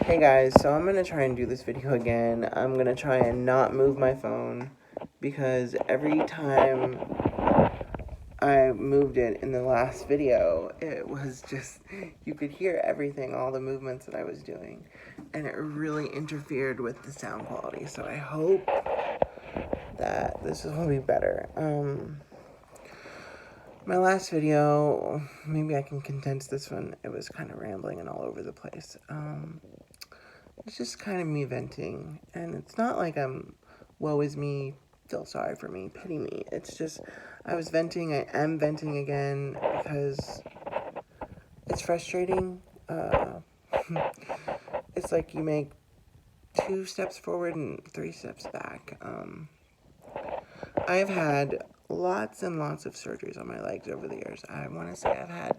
Hey guys, so I'm gonna try and do this video again. I'm gonna try and not move my phone because every time I moved it in the last video, it was just, you could hear everything, all the movements that I was doing, and it really interfered with the sound quality. So I hope that this will be better. My last video, maybe I can condense this one. It was kind of rambling and all over the place. It's just kind of me venting, and it's not like I'm, woe is me, feel sorry for me, pity me. It's just, I was venting, I am venting again, because it's frustrating. It's like you make 2 steps forward and 3 steps back. I have had lots and lots of surgeries on my legs over the years. I want to say I've had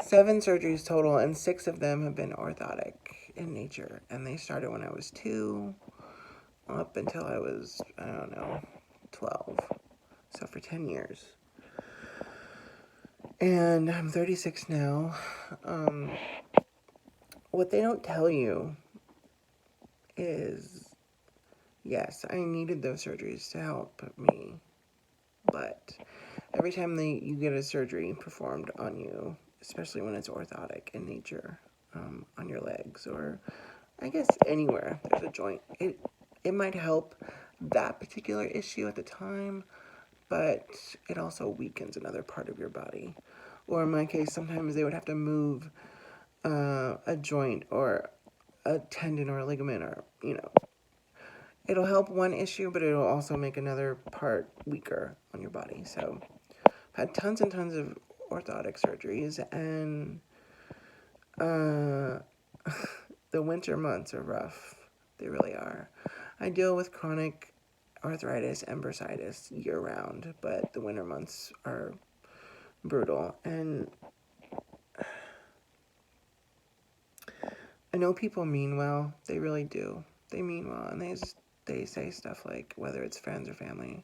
7 surgeries total, and 6 of them have been orthotic in nature, and they started when I was 2 up until I was, 12, so for 10 years, and I'm 36 now. What they don't tell you is, yes, I needed those surgeries to help me, but every time you get a surgery performed on you, especially when it's orthotic in nature, on your legs, or I guess anywhere there's a joint, it might help that particular issue at the time, but it also weakens another part of your body. Or in my case, sometimes they would have to move a joint or a tendon or a ligament, or, it'll help one issue, but it'll also make another part weaker on your body. So I've had tons and tons of orthotic surgeries, and the winter months are rough. They really are. I deal with chronic arthritis and bursitis year-round, but the winter months are brutal. And I know people mean well. They really do. They mean well, and they say stuff like, whether it's friends or family,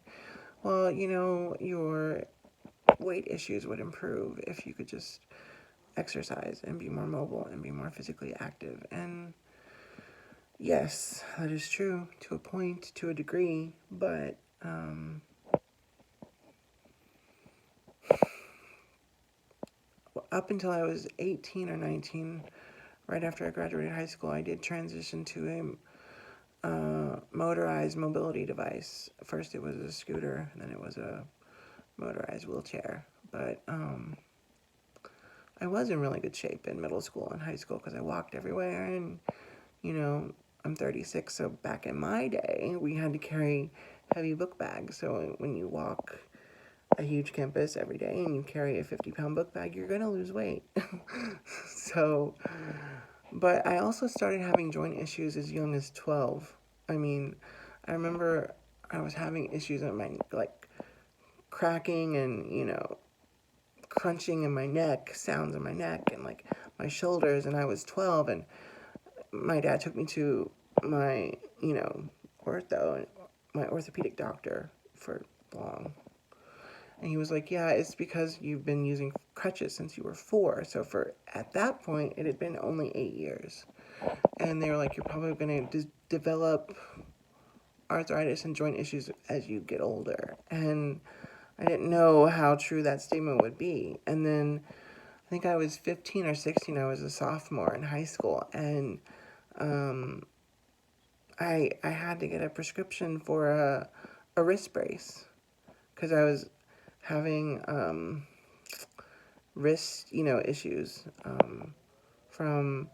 well, your weight issues would improve if you could just exercise and be more mobile and be more physically active. And yes, that is true to a point, to a degree, but up until I was 18 or 19, right after I graduated high school, I did transition to a motorized mobility device. First it was a scooter, and then it was a motorized wheelchair. But I was in really good shape in middle school and high school because I walked everywhere, and I'm 36, so back in my day, we had to carry heavy book bags. So when you walk a huge campus every day and you carry a 50-pound book bag, you're going to lose weight. So, but I also started having joint issues as young as 12. I mean, I remember I was having issues in my, like, cracking and, crunching in my neck, sounds in my neck and, like, my shoulders, and I was 12, and my dad took me to my, my orthopedic doctor for long. And he was like, yeah, it's because you've been using crutches since you were 4. So at that point, it had been only 8 years. And they were like, you're probably going to develop arthritis and joint issues as you get older. And I didn't know how true that statement would be. And then I think I was 15 or 16. I was a sophomore in high school. And I had to get a prescription for a wrist brace because I was having wrist, issues from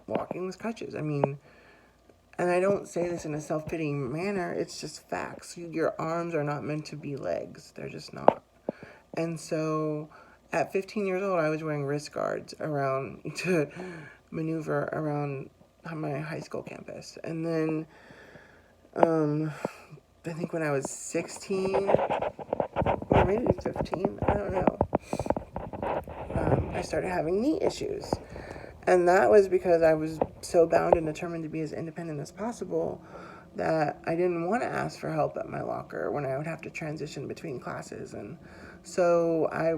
walking with crutches. I mean, and I don't say this in a self-pitying manner, it's just facts. Your arms are not meant to be legs. They're just not. And so at 15 years old, I was wearing wrist guards around to maneuver around my high school campus. And then I think when I was 16, or maybe 15, I don't know, I started having knee issues. And that was because I was so bound and determined to be as independent as possible that I didn't want to ask for help at my locker when I would have to transition between classes. And So I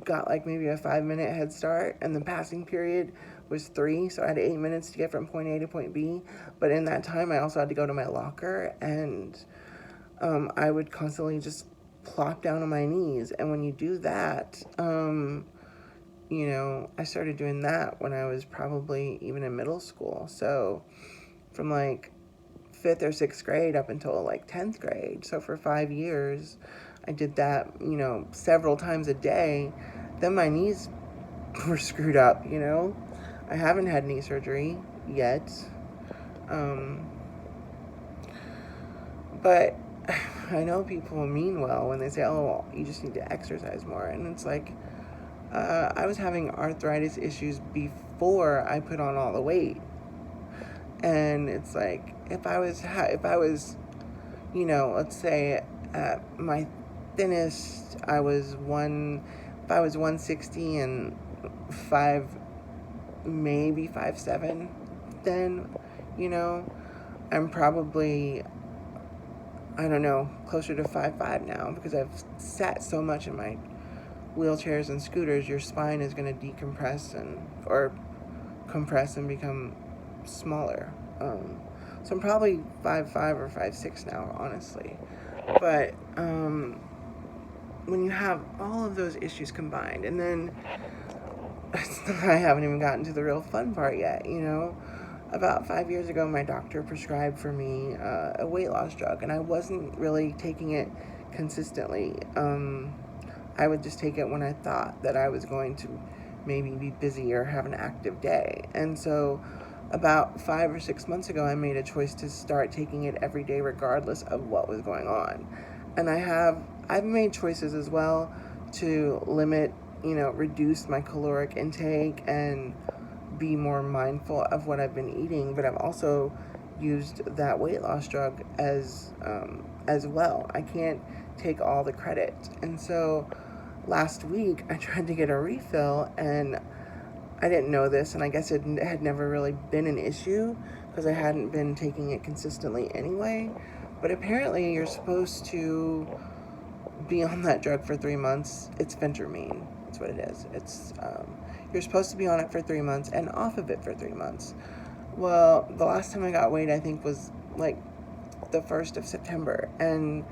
got like maybe a 5-minute head start, and the passing period was 3, so I had 8 minutes to get from point A to point B. But in that time, I also had to go to my locker, and I would constantly just plop down on my knees. And when you do that, I started doing that when I was probably even in middle school. So from like 5th or 6th grade up until like 10th grade. So for 5 years, I did that, several times a day. Then my knees were screwed up. I haven't had knee surgery yet. But I know people mean well when they say, oh, you just need to exercise more. And it's like, I was having arthritis issues before I put on all the weight. And it's like, if I was, let's say at my thinnest, if I was 160 and 5'7", then, I'm probably, I don't know, closer to 5'5" now, because I've sat so much in my wheelchairs and scooters. Your spine is going to decompress or compress and become smaller. So I'm probably 5'5" or 5'6" now, honestly. But when you have all of those issues combined, and then I haven't even gotten to the real fun part yet, About 5 years ago, my doctor prescribed for me a weight loss drug, and I wasn't really taking it consistently. I would just take it when I thought that I was going to maybe be busy or have an active day. And so about 5 or 6 months ago, I made a choice to start taking it every day regardless of what was going on. And I've made choices as well to limit, reduce my caloric intake and be more mindful of what I've been eating. But I've also used that weight loss drug as well. I can't take all the credit. And so last week I tried to get a refill, and I didn't know this, and I guess it had never really been an issue because I hadn't been taking it consistently anyway. But apparently you're supposed to be on that drug for 3 months. It's Phentermine. That's what it is. You're supposed to be on it for 3 months and off of it for 3 months. Well, the last time I got weighed, I think, was like the 1st of September, and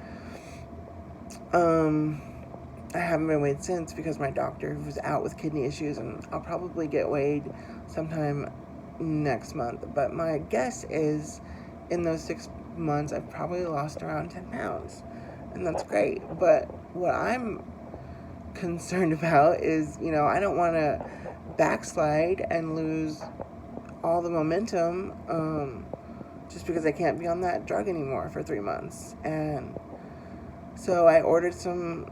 I haven't been weighed since because my doctor was out with kidney issues, and I'll probably get weighed sometime next month. But my guess is in those 6 months, I've probably lost around 10 pounds, and that's great. But what I'm concerned about is, I don't want to backslide and lose all the momentum just because I can't be on that drug anymore for 3 months. And so I ordered some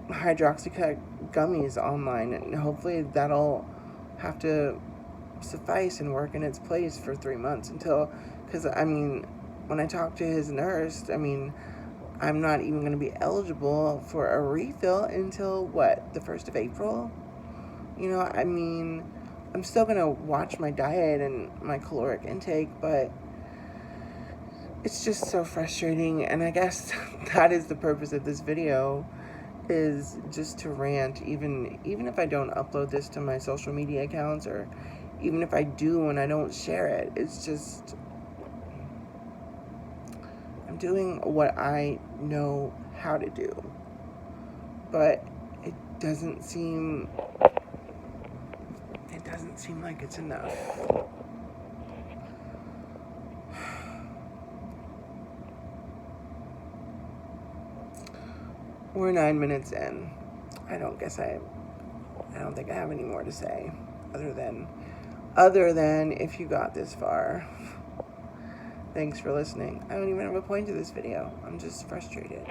Hydroxycut gummies online, and hopefully that'll have to suffice and work in its place for 3 months because when I talked to his nurse, I'm not even going to be eligible for a refill until the 1st of April. I'm still going to watch my diet and my caloric intake, but it's just so frustrating. And I guess that is the purpose of this video, is just to rant, even if I don't upload this to my social media accounts, or even if I do and I don't share it. It's just, I'm doing what I know how to do, but it doesn't seem like it's enough. We're 9 minutes in. I don't think I have any more to say other than if you got this far, thanks for listening. I don't even have a point to this video. I'm just frustrated.